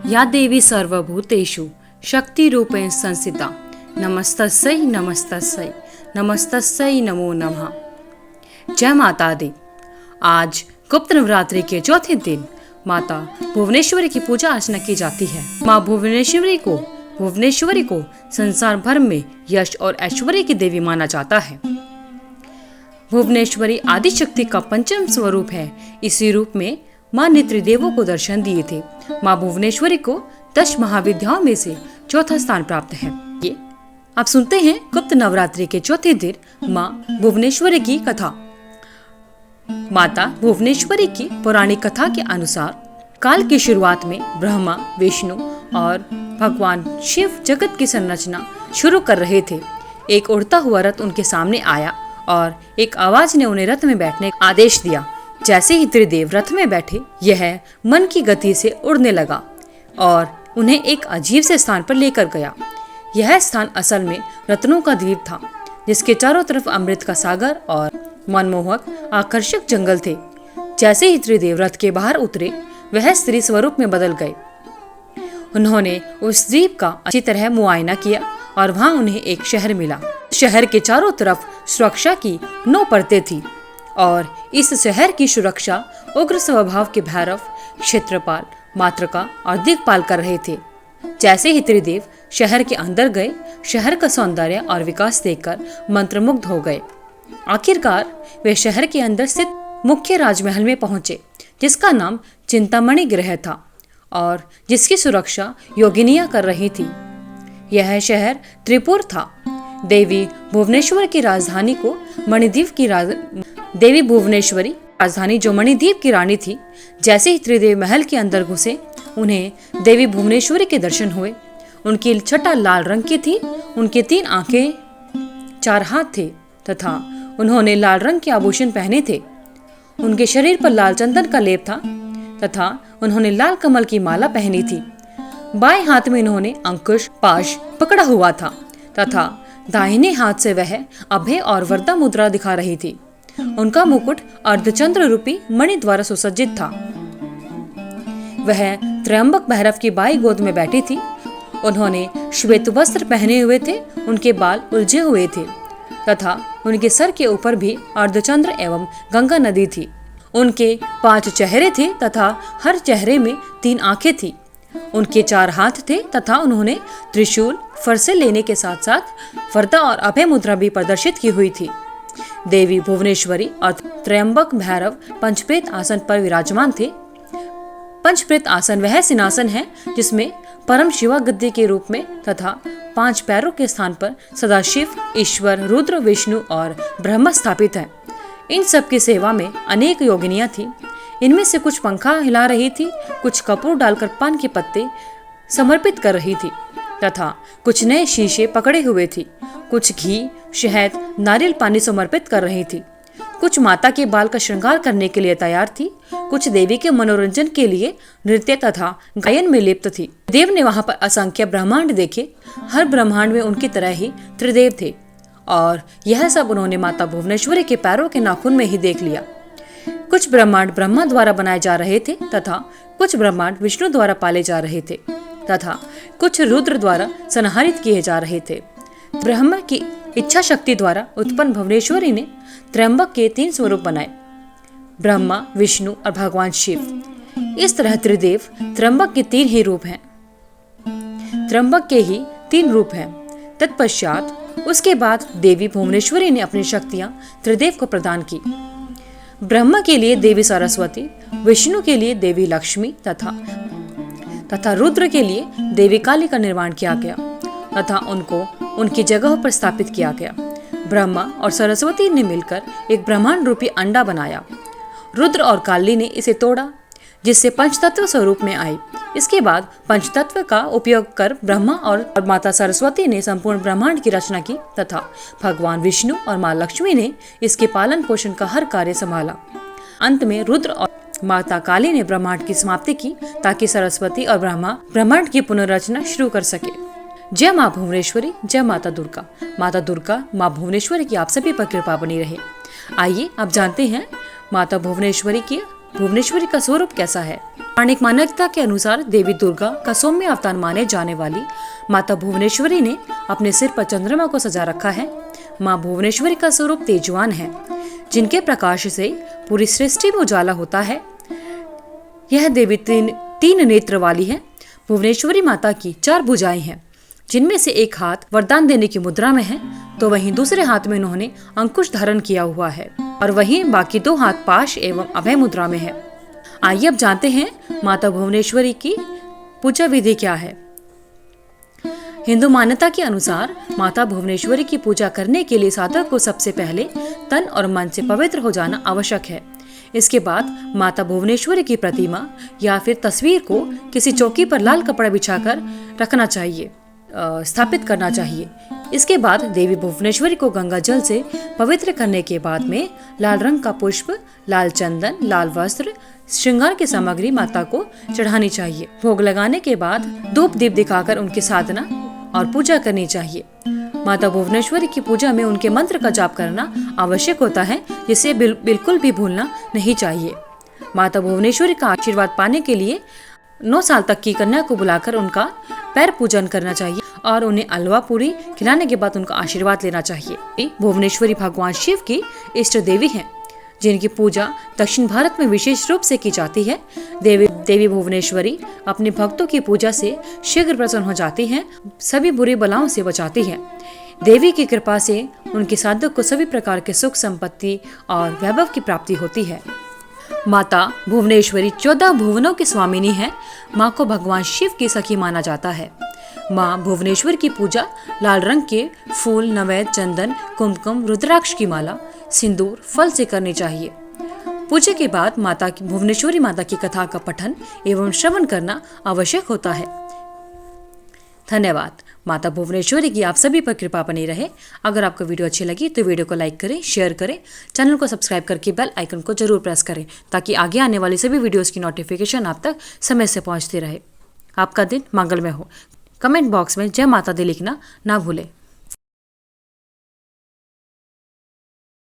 या देवी सर्वभूतेषु शक्तिरूपेण संस्थिता नमस्तस्यै नमस्तस्यै नमस्तस्यै नमो नमः। जय माता दी। आज गुप्त नवरात्रि के चौथे दिन माता भुवनेश्वरी की पूजा अर्चना की जाती है। माँ भुवनेश्वरी को संसार भर में यश और ऐश्वर्य की देवी माना जाता है। भुवनेश्वरी आदि शक्ति का पंचम स्वरूप है। इसी रूप में माँ ने त्रिदेवों को दर्शन दिए थे। माँ भुवनेश्वरी को 10 महाविद्याओं में से चौथा स्थान प्राप्त है। ये आप सुनते हैं गुप्त नवरात्रि के चौथे दिन माँ भुवनेश्वरी की कथा। माता भुवनेश्वरी की पौराणिक कथा के अनुसार काल की शुरुआत में ब्रह्मा, विष्णु और भगवान शिव जगत की संरचना शुरू कर रहे थे। एक उड़ता हुआ रथ उनके सामने आया और एक आवाज ने उन्हें रथ में बैठने का आदेश दिया। जैसे ही त्रिदेव रथ में बैठे, यह मन की गति से उड़ने लगा और उन्हें एक अजीब से स्थान पर लेकर गया। यह स्थान असल में रत्नों का द्वीप था, जिसके चारों तरफ अमृत का सागर और मनमोहक आकर्षक जंगल थे। जैसे ही त्रिदेव रथ के बाहर उतरे, वह स्त्री स्वरूप में बदल गए। उन्होंने उस द्वीप का अच्छी तरह मुआयना किया और वहां उन्हें एक शहर मिला। शहर के चारों तरफ सुरक्षा की 9 परतें थी और इस शहर की सुरक्षा उग्र स्वभाव के भैरव, क्षेत्रपाल, मातृका और दिक्पाल कर रहे थे। जैसे ही त्रिदेव शहर के अंदर गए, शहर का सौंदर्य और विकास देखकर मंत्रमुग्ध हो गए। आखिरकार वे शहर के अंदर स्थित मुख्य राजमहल में पहुंचे, जिसका नाम चिंतामणि गृह था और जिसकी सुरक्षा योगिनियां कर रही थी। यह शहर त्रिपुर था। देवी भुवनेश्वरी जो मणिद्वीप की रानी थी, जैसे ही त्रिदेव महल के अंदर घुसे, उन्हें देवी भुवनेश्वरी के दर्शन हुए। उनकी छटा लाल रंग की थी। उनके 3 आंखें, 4 हाथ थे तथा उन्होंने लाल रंग के आभूषण पहने थे। उनके शरीर पर लाल चंदन का लेप था तथा उन्होंने लाल कमल की माला पहनी थी। बाएं हाथ में उन्होंने अंकुश पाश पकड़ा हुआ था तथा दाहिने हाथ से वह अभय और वरदा मुद्रा दिखा रही थी। उनका मुकुट अर्धचंद्र रूपी मणि द्वारा सुसज्जित था। वह त्रयंबक भैरव की बाई गोद में बैठी थी। उन्होंने श्वेत वस्त्र पहने हुए थे। उनके बाल उलझे हुए थे तथा उनके सर के ऊपर भी अर्धचंद्र एवं गंगा नदी थी। उनके 5 चेहरे थे तथा हर चेहरे में 3 आंखें थी। उनके 4 हाथ थे तथा उन्होंने त्रिशूल, फरसे लेने के साथ साथ वरदा और अभय मुद्रा भी प्रदर्शित की हुई थी। देवी भुवनेश्वरी और त्रयंबक भैरव पंचप्रेत आसन पर विराजमान थे। पंचप्रेत आसन वह सिंहासन है जिसमें परम शिवा गद्दी के रूप में तथा 5 पैरों के स्थान पर सदाशिव, ईश्वर, रुद्र, विष्णु और ब्रह्मा स्थापित है। इन सब की सेवा में अनेक योगिनियां थी। इनमें से कुछ पंखा हिला रही थी, कुछ कपूर डालकर पान के पत्ते समर्पित कर रही थी तथा कुछ नए शीशे पकड़े हुए थी। कुछ घी, शहद, नारियल पानी समर्पित कर रही थी। कुछ माता के बाल का श्रृंगार करने के लिए तैयार थी। कुछ देवी के मनोरंजन के लिए नृत्य तथा गायन में लिप्त थी। देव ने वहां पर असंख्य ब्रह्मांड देखे। हर ब्रह्मांड में उनकी तरह ही त्रिदेव थे और यह सब उन्होंने माता भुवनेश्वरी के पैरों के नाखून में ही देख लिया। कुछ ब्रह्मांड ब्रह्मा द्वारा बनाए जा रहे थे तथा कुछ ब्रह्मांड विष्णु द्वारा पाले जा रहे थे तथा कुछ रुद्र द्वारा संहारित किए जा रहे थे। ब्रह्मा की इच्छा शक्ति द्वारा उत्पन्न भुवनेश्वरी ने त्रयंबक के 3 स्वरूप बनाए, ब्रह्मा, विष्णु और भगवान शिव। इस तरह त्रिदेव त्रयंबक के 3 ही रूप हैं। त्रयंबक के ही 3 रूप हैं। तत्पश्चात उसके बाद देवी भुवनेश्वरी ने अपनी शक्तियां त्रिदेव को प्रदान की। ब्रह्मा के लिए देवी सरस्वती, विष्णु के लिए देवी लक्ष्मी तथा रुद्र के लिए देवी काली का निर्माण किया गया तथा उनको उनकी जगह पर स्थापित किया गया। ब्रह्मा और सरस्वती ने मिलकर एक ब्रह्मांड रूपी अंडा बनाया। रुद्र और काली ने इसे तोड़ा, जिससे पंचतत्व स्वरूप में आई। इसके बाद पंचतत्व का उपयोग कर ब्रह्मा और माता सरस्वती ने संपूर्ण ब्रह्मांड की रचना की तथा भगवान विष्णु और माँ लक्ष्मी ने इसके पालन पोषण का हर कार्य संभाला। अंत में रुद्र और माता काली ने ब्रह्मांड की समाप्ति की ताकि सरस्वती और ब्रह्मा ब्रह्मांड की पुनर्रचना शुरू कर सके। जय माँ भुवनेश्वरी, जय माता दुर्गा। माता दुर्गा, माँ भुवनेश्वरी की आप सभी पर कृपा बनी रहे। आइए अब जानते हैं माता भुवनेश्वरी की भुवनेश्वरी का स्वरूप कैसा है। पौराणिक मान्यता के अनुसार देवी दुर्गा का सौम्य अवतार माने जाने वाली माता भुवनेश्वरी ने अपने सिर पर चंद्रमा को सजा रखा है। माँ भुवनेश्वरी का स्वरूप तेजवान है, जिनके प्रकाश से पूरी सृष्टि में उजाला होता है। यह देवी तीन नेत्र वाली है। भुवनेश्वरी माता की 4 भुजाएं हैं, जिनमें से एक हाथ वरदान देने की मुद्रा में है, तो वहीं दूसरे हाथ में उन्होंने अंकुश धारण किया हुआ है और वहीं बाकी 2 हाथ पाश एवं अभय मुद्रा में है। आइए अब जानते हैं माता भुवनेश्वरी की पूजा विधि क्या है। हिंदू मान्यता के अनुसार माता भुवनेश्वरी की पूजा करने के लिए साधक को सबसे पहले तन और मन से पवित्र हो जाना आवश्यक है। इसके बाद माता भुवनेश्वरी की प्रतिमा या फिर तस्वीर को किसी चौकी पर लाल कपड़ा बिछाकर रखना चाहिए, स्थापित करना चाहिए। इसके बाद देवी भुवनेश्वरी को गंगा जल से पवित्र करने के बाद में लाल रंग का पुष्प, लाल चंदन, लाल वस्त्र, श्रृंगार की सामग्री माता को चढ़ानी चाहिए। भोग लगाने के बाद धूप दीप दिखाकर उनकी साधना और पूजा करनी चाहिए। माता भुवनेश्वरी की पूजा में उनके मंत्र का जाप करना आवश्यक होता है, जिसे बिल्कुल भी भूलना नहीं चाहिए। माता भुवनेश्वरी का आशीर्वाद पाने के लिए 9 साल तक की कन्या को बुलाकर उनका पैर पूजन करना चाहिए और उन्हें अलवा पूरी खिलाने के बाद उनका आशीर्वाद लेना चाहिए। भुवनेश्वरी भगवान शिव की इष्ट देवी हैं, जिनकी पूजा दक्षिण भारत में विशेष रूप से की जाती है। देवी भुवनेश्वरी अपने भक्तों की पूजा से शीघ्र प्रसन्न हो जाती हैं, सभी बुरी बलाओं से बचाती हैं। देवी की कृपा से उनके साधक को सभी प्रकार के सुख, संपत्ति और वैभव की प्राप्ति होती है। माता भुवनेश्वरी 14 भुवनों की स्वामिनी है। माँ को भगवान शिव की सखी माना जाता है। माँ भुवनेश्वर की पूजा लाल रंग के फूल, नवेद, चंदन, कुमकुम, रुद्राक्ष की माला, सिंदूर, फल से करनी चाहिए। पूजा के बाद भुवनेश्वरी माता की कथा का पठन एवं श्रवण करना आवश्यक होता है। धन्यवाद। माता भुवनेश्वरी की आप सभी पर कृपा बनी रहे। अगर आपको वीडियो अच्छी लगी तो वीडियो को लाइक करें, शेयर करें, चैनल को सब्सक्राइब करके बेल आइकन को जरूर प्रेस करें, ताकि आगे आने वाली सभी वीडियोस की नोटिफिकेशन आप तक समय से पहुंचती रहे। आपका दिन मंगलमय हो। कमेंट बॉक्स में जय माता दी लिखना ना भूलें।